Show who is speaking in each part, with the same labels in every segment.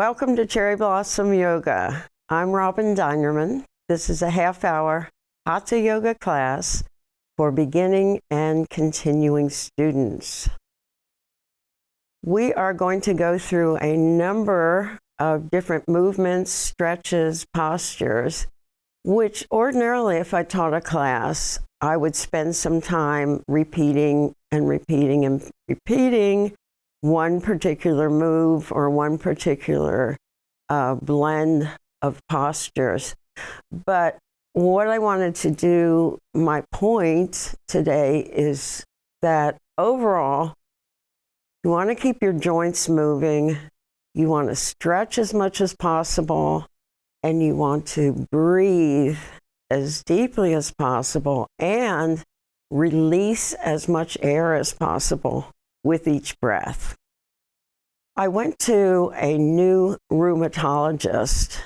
Speaker 1: Welcome to Cherry Blossom Yoga. I'm Robin Dinerman. This is a half-hour Hatha Yoga class for beginning and continuing students. We are going to go through a number of different movements, stretches, postures, which ordinarily, if I taught a class, I would spend some time repeating and repeating and repeating one particular move or one particular blend of postures. But what I wanted to do, my point today is that overall, you want to keep your joints moving, you want to stretch as much as possible, and you want to breathe as deeply as possible and release as much air as possible with each breath. I went to a new rheumatologist,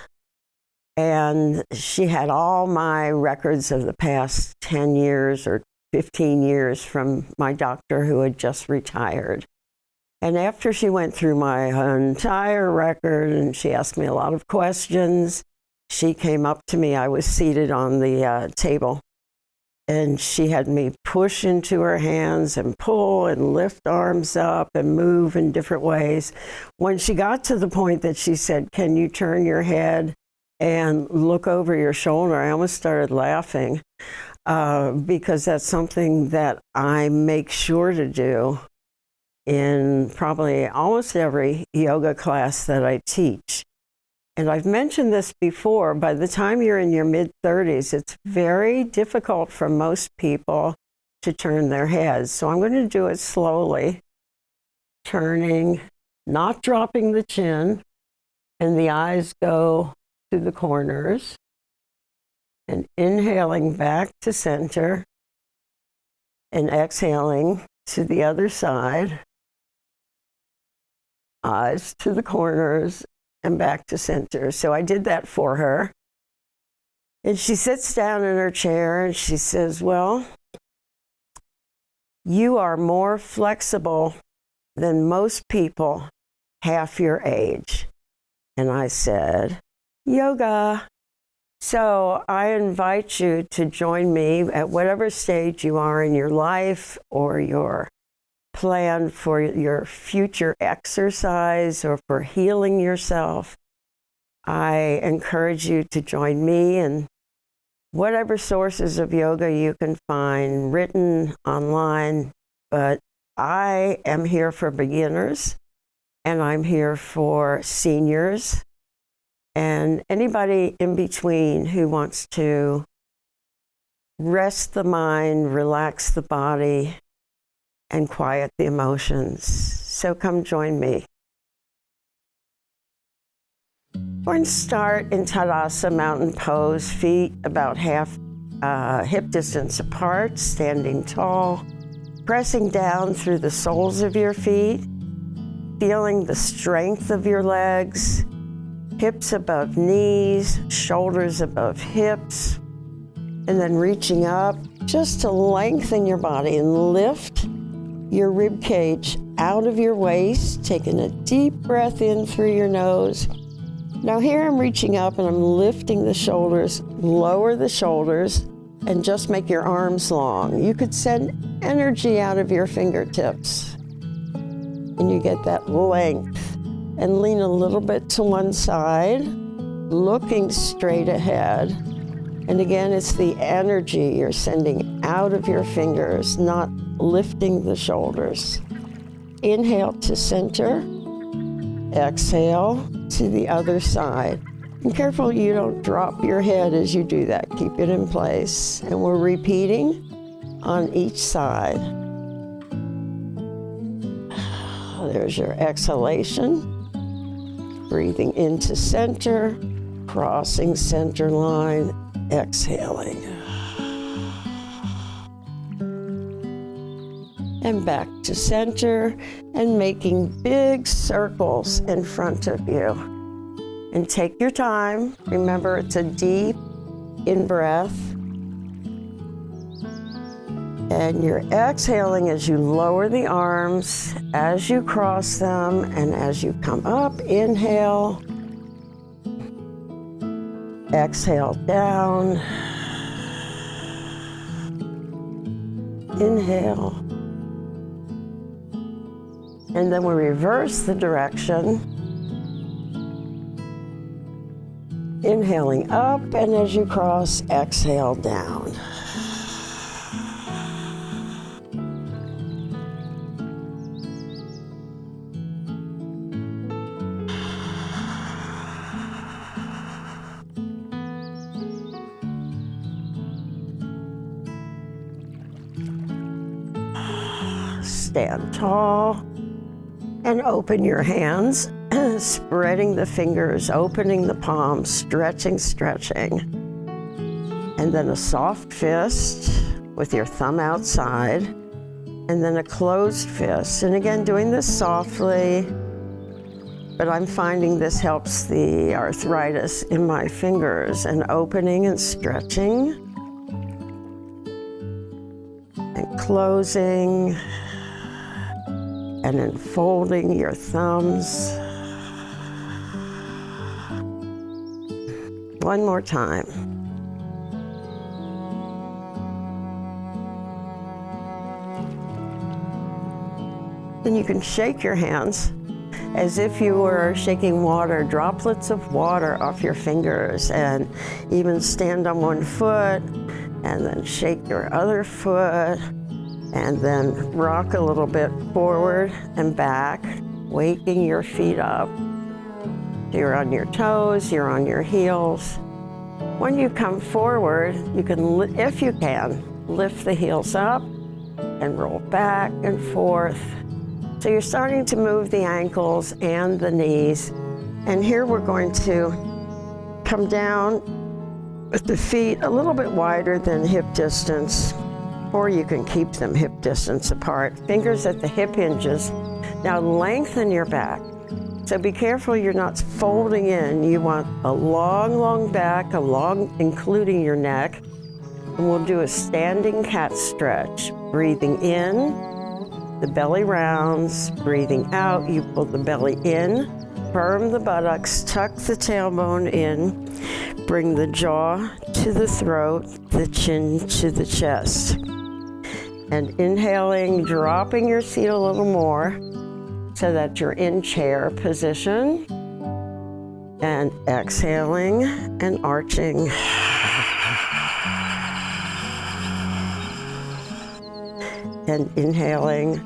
Speaker 1: and she had all my records of the past 10 years or 15 years from my doctor who had just retired. And after she went through my entire record and she asked me a lot of questions, she came up to me. I was seated on the table. And she had me push into her hands and pull and lift arms up and move in different ways. When she got to the point that she said, "Can you turn your head and look over your shoulder?" I almost started laughing because that's something that I make sure to do in probably almost every yoga class that I teach. And I've mentioned this before, by the time you're in your mid-30s, it's very difficult for most people to turn their heads. So I'm going to do it slowly, turning, not dropping the chin, and the eyes go to the corners, and inhaling back to center, and exhaling to the other side, eyes to the corners, and back to center. So I did that for her. And she sits down in her chair and she says, "Well, you are more flexible than most people half your age." And I said, "Yoga." So I invite you to join me at whatever stage you are in your life or your plan for your future exercise or for healing yourself. I encourage you to join me in whatever sources of yoga you can find, written, online, but I am here for beginners and I'm here for seniors and anybody in between who wants to rest the mind, relax the body, and quiet the emotions. So come join me. We're going to start in Tadasana mountain pose, feet about half hip distance apart, standing tall, pressing down through the soles of your feet, feeling the strength of your legs, hips above knees, shoulders above hips, and then reaching up just to lengthen your body and lift your rib cage out of your waist, taking a deep breath in through your nose. Now here I'm reaching up and I'm lifting the shoulders, lower the shoulders, and just make your arms long. You could send energy out of your fingertips, and you get that length. And lean a little bit to one side, looking straight ahead. And again, it's the energy you're sending out of your fingers, not lifting the shoulders. Inhale to center, exhale to the other side. And careful you don't drop your head as you do that. Keep it in place. And we're repeating on each side. There's your exhalation. Breathing into center, crossing center line, exhaling. And back to center and making big circles in front of you. And take your time. Remember, it's a deep in-breath And you're exhaling as you lower the arms, as you cross them, and as you come up, inhale. Exhale down. Inhale. And then we reverse the direction. Inhaling up, and as you cross, exhale down. Stand tall and open your hands, spreading the fingers, opening the palms, stretching, stretching. And then a soft fist with your thumb outside, and then a closed fist. And again, doing this softly, but I'm finding this helps the arthritis in my fingers, and opening and stretching, and closing, and then folding your thumbs. One more time. Then you can shake your hands as if you were shaking water, droplets of water off your fingers, and even stand on one foot and then shake your other foot, and then rock a little bit forward and back, waking your feet up. You're on your toes, you're on your heels. When you come forward, you can, if you can, lift the heels up and roll back and forth. So you're starting to move the ankles and the knees. And here we're going to come down with the feet a little bit wider than hip distance, or you can keep them hip distance apart. Fingers at the hip hinges. Now lengthen your back. So be careful you're not folding in. You want a long, long back, including your neck. And we'll do a standing cat stretch. Breathing in, the belly rounds. Breathing out, you pull the belly in. Firm the buttocks, tuck the tailbone in. Bring the jaw to the throat, the chin to the chest. And inhaling, dropping your seat a little more so that you're in chair position. And exhaling and arching. And inhaling,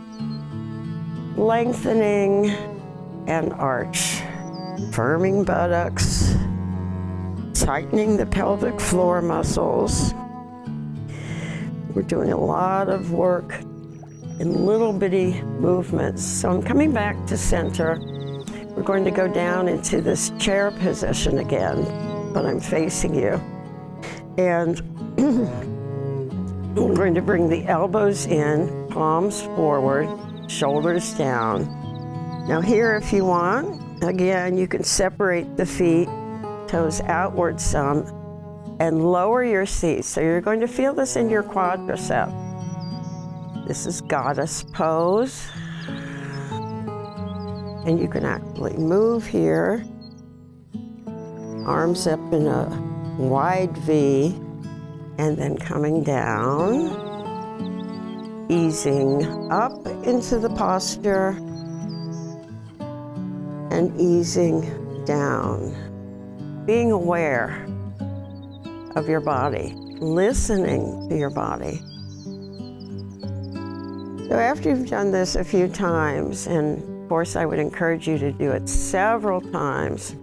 Speaker 1: lengthening and arch. Firming buttocks, tightening the pelvic floor muscles. We're doing a lot of work in little bitty movements. So I'm coming back to center. We're going to go down into this chair position again, but I'm facing you. And we're going to bring the elbows in, palms forward, shoulders down. Now here, if you want, again, you can separate the feet, toes outward some, and lower your seat. So you're going to feel this in your quadricep. This is goddess pose. And you can actually move here, arms up in a wide V, and then coming down, easing up into the posture, and easing down. Being aware of your body, listening to your body. So after you've done this a few times, and of course I would encourage you to do it several times,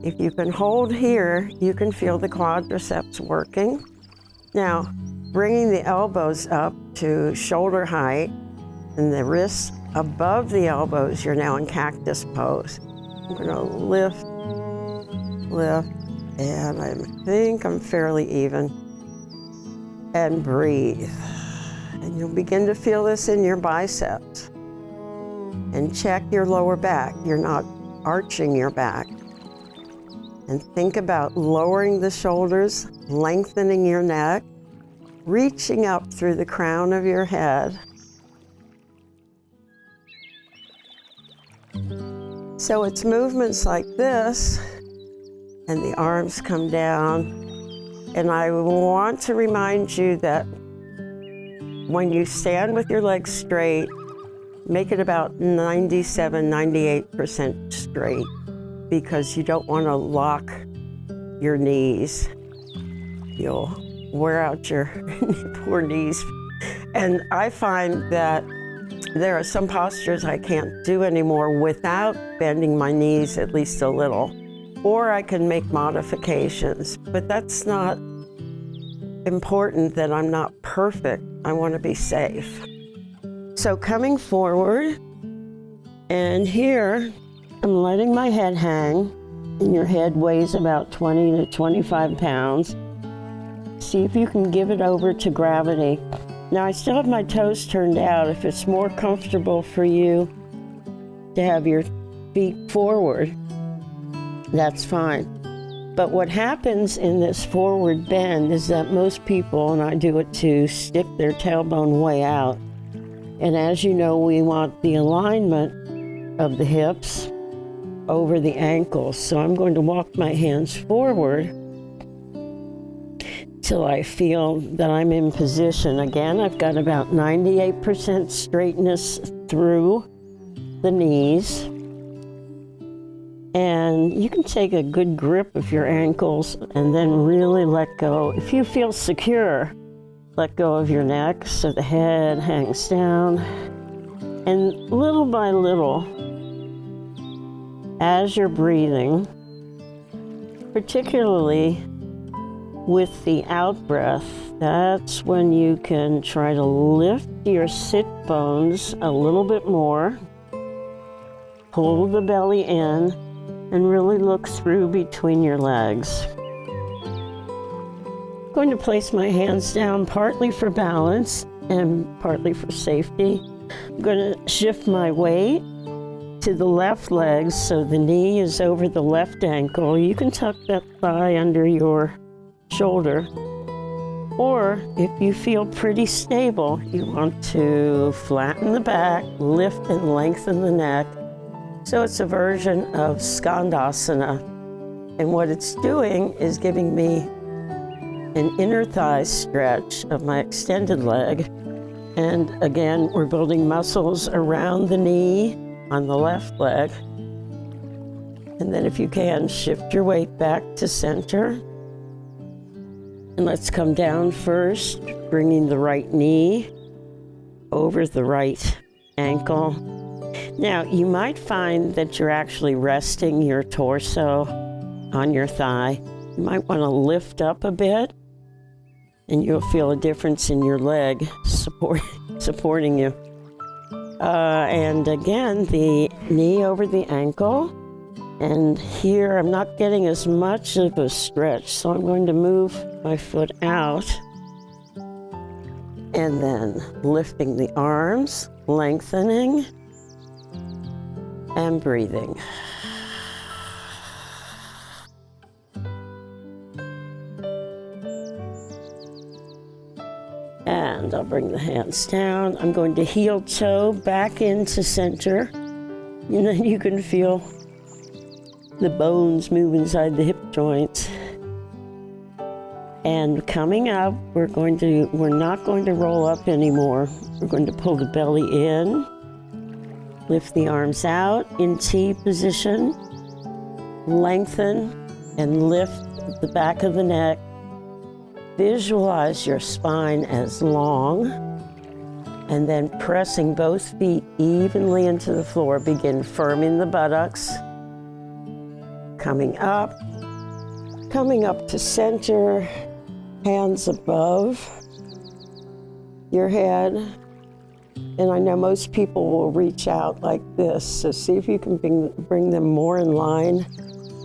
Speaker 1: if you can hold here, you can feel the quadriceps working. Now, bringing the elbows up to shoulder height and the wrists above the elbows, you're now in cactus pose. I'm gonna lift, and I think I'm fairly even. And breathe. And you'll begin to feel this in your biceps. And check your lower back. You're not arching your back. And think about lowering the shoulders, lengthening your neck, reaching up through the crown of your head. So it's movements like this, and the arms come down. And I want to remind you that when you stand with your legs straight, make it about 97, 98% straight, because you don't want to lock your knees. You'll wear out your poor knees. And I find that there are some postures I can't do anymore without bending my knees at least a little. Or I can make modifications, but that's not important that I'm not perfect. I want to be safe. So coming forward, and here I'm letting my head hang, and your head weighs about 20 to 25 pounds. See if you can give it over to gravity. Now I still have my toes turned out. If it's more comfortable for you to have your feet forward, that's fine. But what happens in this forward bend is that most people, and I do it too, stick their tailbone way out. And as you know, we want the alignment of the hips over the ankles. So I'm going to walk my hands forward till I feel that I'm in position. Again, I've got about 98% straightness through the knees. And you can take a good grip of your ankles and then really let go. If you feel secure, let go of your neck so the head hangs down. And little by little, as you're breathing, particularly with the out breath, that's when you can try to lift your sit bones a little bit more, pull the belly in, and really look through between your legs. I'm going to place my hands down partly for balance and partly for safety. I'm going to shift my weight to the left leg so the knee is over the left ankle. You can tuck that thigh under your shoulder, or if you feel pretty stable, you want to flatten the back, lift and lengthen the neck. So it's a version of Skandasana, and what it's doing is giving me an inner thigh stretch of my extended leg. And again, we're building muscles around the knee on the left leg. And then if you can, shift your weight back to center. And let's come down first, bringing the right knee over the right ankle. Now, you might find that you're actually resting your torso on your thigh. You might want to lift up a bit, and you'll feel a difference in your leg supporting you. And again, the knee over the ankle. And here, I'm not getting as much of a stretch, so I'm going to move my foot out. And then lifting the arms, lengthening, and breathing. And I'll bring the hands down. I'm going to heel toe back into center. And then you can feel the bones move inside the hip joints. And coming up, we're not going to roll up anymore. We're going to pull the belly in, lift the arms out in T position, lengthen and lift the back of the neck. Visualize your spine as long, and then pressing both feet evenly into the floor. Begin firming the buttocks. Coming up to center, hands above your head. And I know most people will reach out like this, so see if you can bring them more in line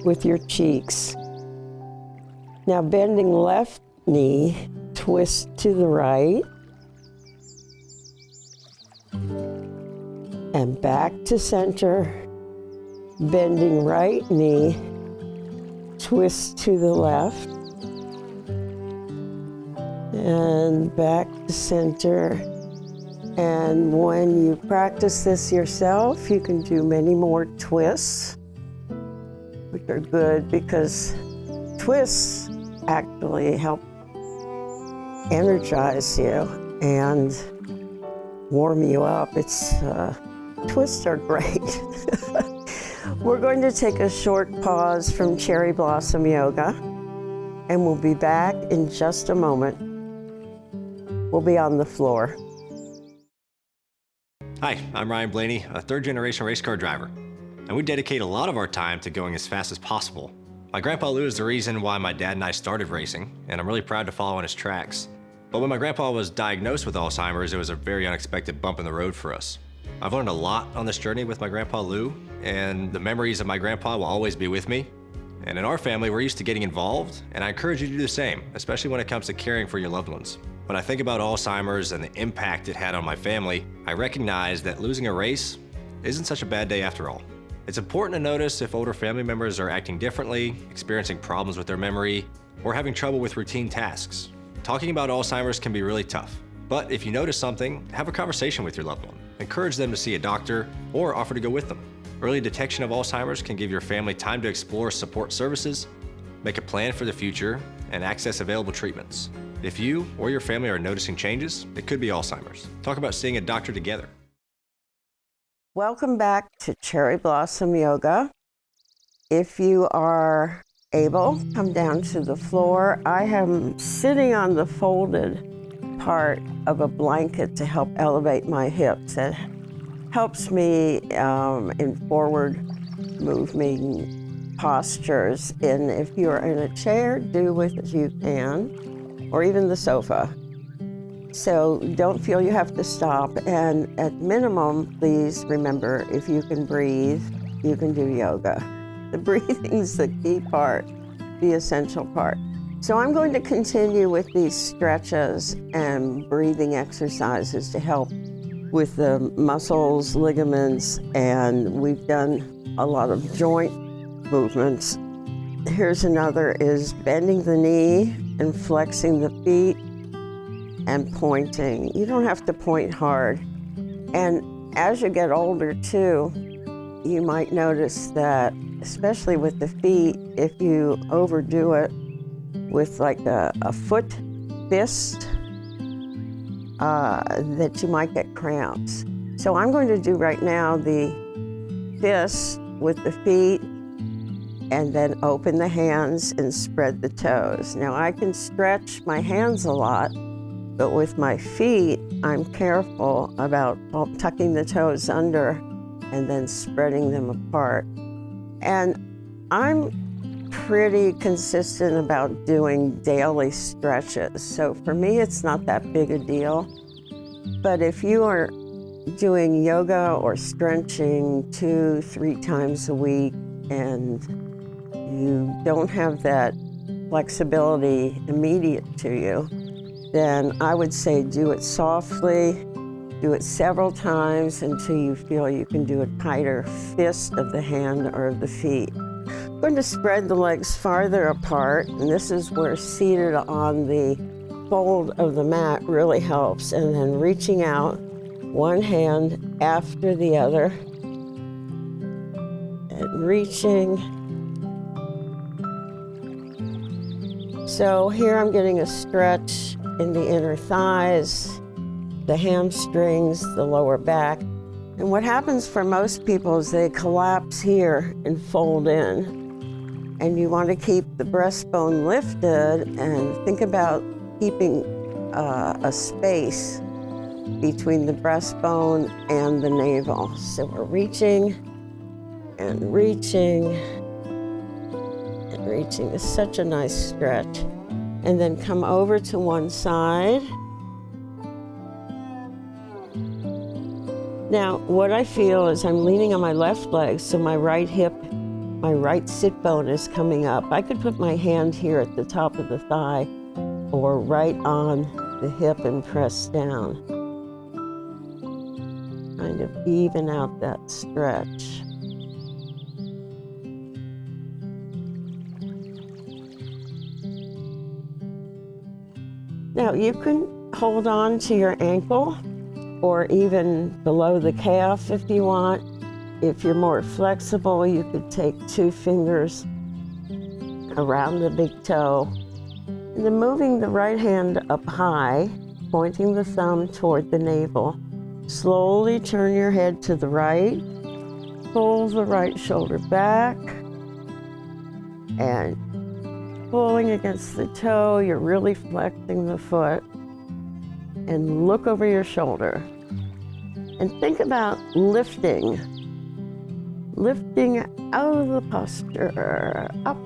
Speaker 1: with your cheeks. Now bending left knee, twist to the right, and back to center, bending right knee, twist to the left, And back to center. And when you practice this yourself, you can do many more twists, which are good because twists actually help energize you and warm you up. Twists are great. We're going to take a short pause from Cherry Blossom Yoga, and we'll be back in just a moment. We'll be on the floor.
Speaker 2: Hi, I'm Ryan Blaney, a third-generation race car driver, and we dedicate a lot of our time to going as fast as possible. My grandpa Lou is the reason why my dad and I started racing, and I'm really proud to follow in his tracks. But when my grandpa was diagnosed with Alzheimer's, it was a very unexpected bump in the road for us. I've learned a lot on this journey with my grandpa Lou, and the memories of my grandpa will always be with me. And in our family, we're used to getting involved, and I encourage you to do the same, especially when it comes to caring for your loved ones. When I think about Alzheimer's and the impact it had on my family, I recognize that losing a race isn't such a bad day after all. It's important to notice if older family members are acting differently, experiencing problems with their memory, or having trouble with routine tasks. Talking about Alzheimer's can be really tough, but if you notice something, have a conversation with your loved one. Encourage them to see a doctor or offer to go with them. Early detection of Alzheimer's can give your family time to explore support services, make a plan for the future, and access available treatments. If you or your family are noticing changes, it could be Alzheimer's. Talk about seeing a doctor together.
Speaker 1: Welcome back to Cherry Blossom Yoga. If you are able, come down to the floor. I am sitting on the folded part of a blanket to help elevate my hips. It helps me in forward moving postures. And if you're in a chair, do with it you can, or even the sofa. So don't feel you have to stop. And at minimum, please remember, if you can breathe, you can do yoga. The breathing's the key part, the essential part. So I'm going to continue with these stretches and breathing exercises to help with the muscles, ligaments, and we've done a lot of joint movements. Here's another, is bending the knee and flexing the feet and pointing. You don't have to point hard. And as you get older too, you might notice that, especially with the feet, if you overdo it with like a foot fist, that you might get cramps. So I'm going to do right now the fist with the feet, and then open the hands and spread the toes. Now I can stretch my hands a lot, but with my feet, I'm careful about tucking the toes under and then spreading them apart. And I'm pretty consistent about doing daily stretches. So for me, it's not that big a deal. But if you are doing yoga or stretching 2-3 times a week and you don't have that flexibility immediate to you, then I would say do it softly, do it several times until you feel you can do a tighter fist of the hand or of the feet. I'm going to spread the legs farther apart, and this is where seated on the fold of the mat really helps, and then reaching out one hand after the other, and reaching. So here I'm getting a stretch in the inner thighs, the hamstrings, the lower back. And what happens for most people is they collapse here and fold in. And you want to keep the breastbone lifted and think about keeping a space between the breastbone and the navel. So we're reaching and reaching and reaching. It's such a nice stretch. And then come over to one side. Now, what I feel is I'm leaning on my left leg, so my right hip, my right sit bone is coming up. I could put my hand here at the top of the thigh or right on the hip and press down. Kind of even out that stretch. Now, Now you can hold on to your ankle or even below the calf if you want. If you're more flexible, you could take 2 fingers around the big toe. And then moving the right hand up high, pointing the thumb toward the navel. Slowly turn your head to the right. Pull the right shoulder back. And pulling against the toe, you're really flexing the foot. And look over your shoulder. And think about lifting out of the posture, up.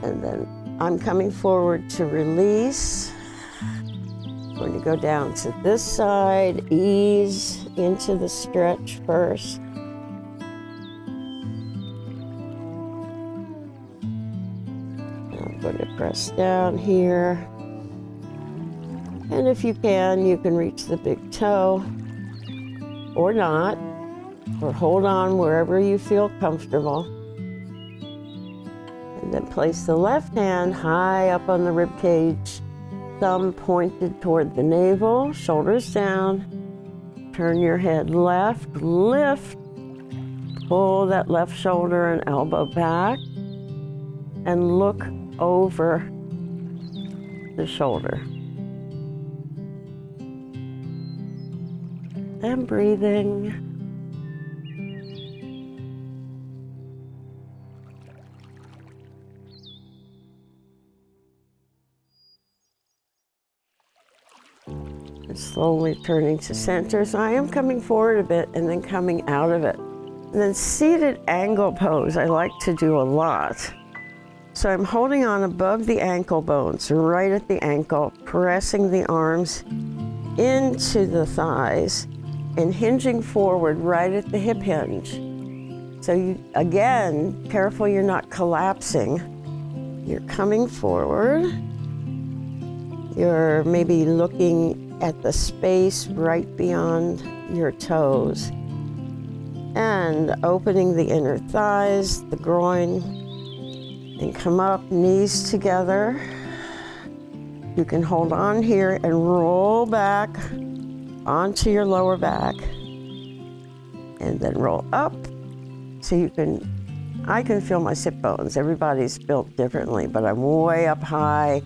Speaker 1: And then I'm coming forward to release. I'm going to go down to this side, ease into the stretch first. And I'm going to press down here. And if you can reach the big toe, or not, or hold on wherever you feel comfortable. And then place the left hand high up on the rib cage, thumb pointed toward the navel, shoulders down. Turn your head left, lift, pull that left shoulder and elbow back, and look over the shoulder. And breathing. And slowly turning to center. So I am coming forward a bit and then coming out of it. And then seated angle pose, I like to do a lot. So I'm holding on above the ankle bones, right at the ankle, pressing the arms into the thighs and hinging forward right at the hip hinge. So you, again, careful you're not collapsing. You're coming forward. You're maybe looking at the space right beyond your toes and opening the inner thighs, the groin, and come up, knees together. You can hold on here and roll back onto your lower back and then roll up. So I can feel my sit bones. Everybody's built differently, but I'm way up high.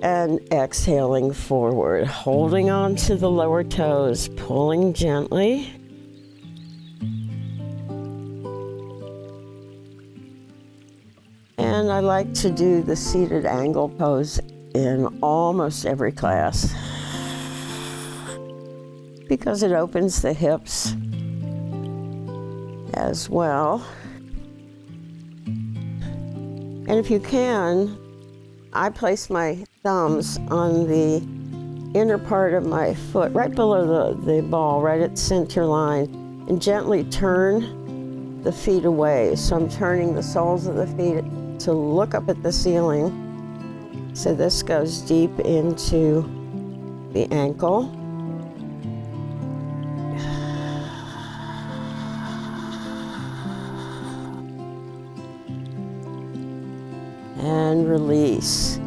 Speaker 1: And exhaling forward, holding on to the lower toes, pulling gently. And I like to do the seated angle pose in almost every class because it opens the hips as well. And if you can, I place my thumbs on the inner part of my foot, right below the ball, right at center line, and gently turn the feet away. So I'm turning the soles of the feet to look up at the ceiling. So this goes deep into the ankle. And release.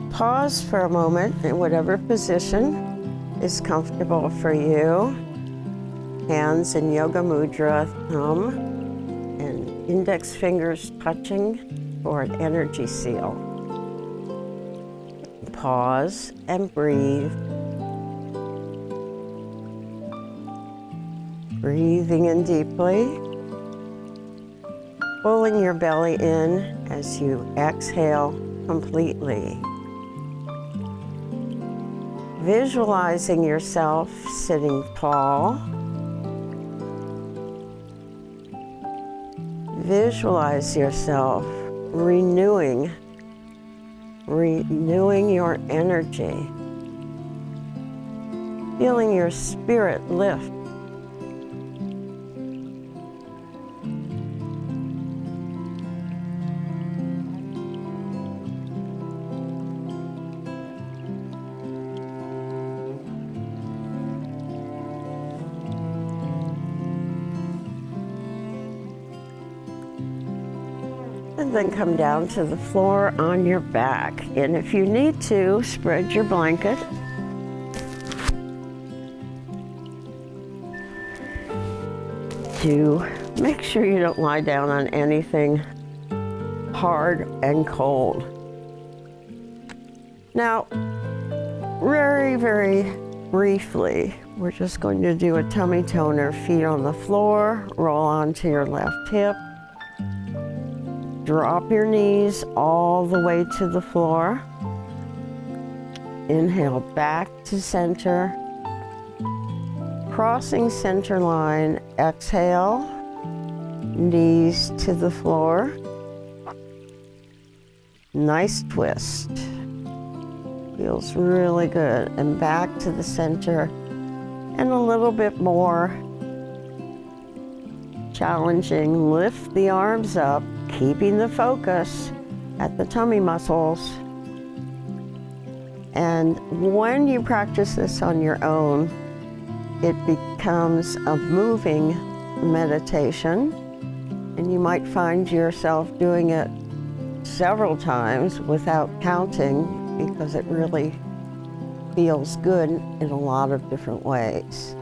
Speaker 1: Pause for a moment in whatever position is comfortable for you. Hands in yoga mudra, thumb and index fingers touching for an energy seal. Pause and breathe. Breathing in deeply. Pulling your belly in as you exhale completely. Visualizing yourself sitting tall. Visualize yourself renewing your energy. Feeling your spirit lift. And and then come down to the floor on your back. And if you need to, spread your blanket. To make sure you don't lie down on anything hard and cold. Now, very, very briefly, we're just going to do a tummy toner. Feet on the floor, roll onto your left hip. Drop your knees all the way to the floor. Inhale back to center. Crossing center line, exhale. Knees to the floor. Nice twist. Feels really good. And back to the center. And a little bit more challenging. Lift the arms up, keeping the focus at the tummy muscles. And when you practice this on your own, it becomes a moving meditation. And you might find yourself doing it several times without counting, because it really feels good in a lot of different ways.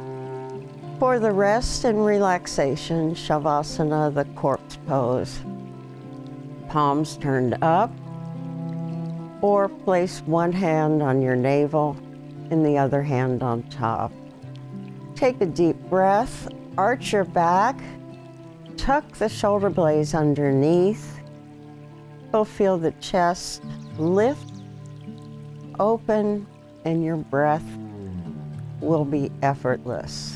Speaker 1: For the rest and relaxation, Shavasana, the corpse pose. Palms turned up, or place one hand on your navel and the other hand on top. Take a deep breath, arch your back, tuck the shoulder blades underneath. You'll feel the chest lift, open, and your breath will be effortless.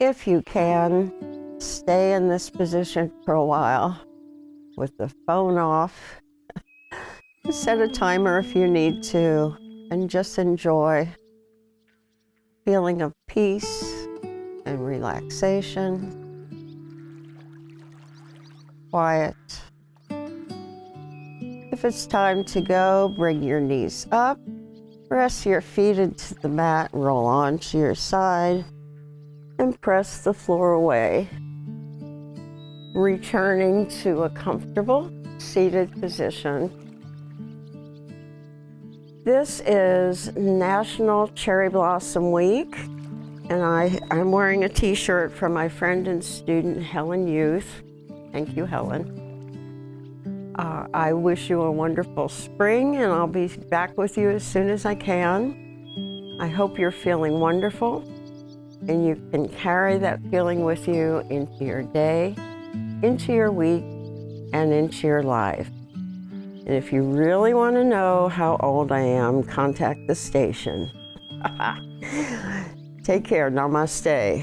Speaker 1: If you can, stay in this position for a while with the phone off. Set a timer if you need to, and just enjoy feeling of peace and relaxation, quiet. If it's time to go, bring your knees up, press your feet into the mat, roll onto your side, and press the floor away. Returning to a comfortable seated position. This is National Cherry Blossom Week, and I'm wearing a t-shirt from my friend and student, Helen Youth. Thank you, Helen. I wish you a wonderful spring, and I'll be back with you as soon as I can. I hope you're feeling wonderful, and you can carry that feeling with you into your day, into your week, and into your life. And if you really want to know how old I am, contact the station. Take care. Namaste.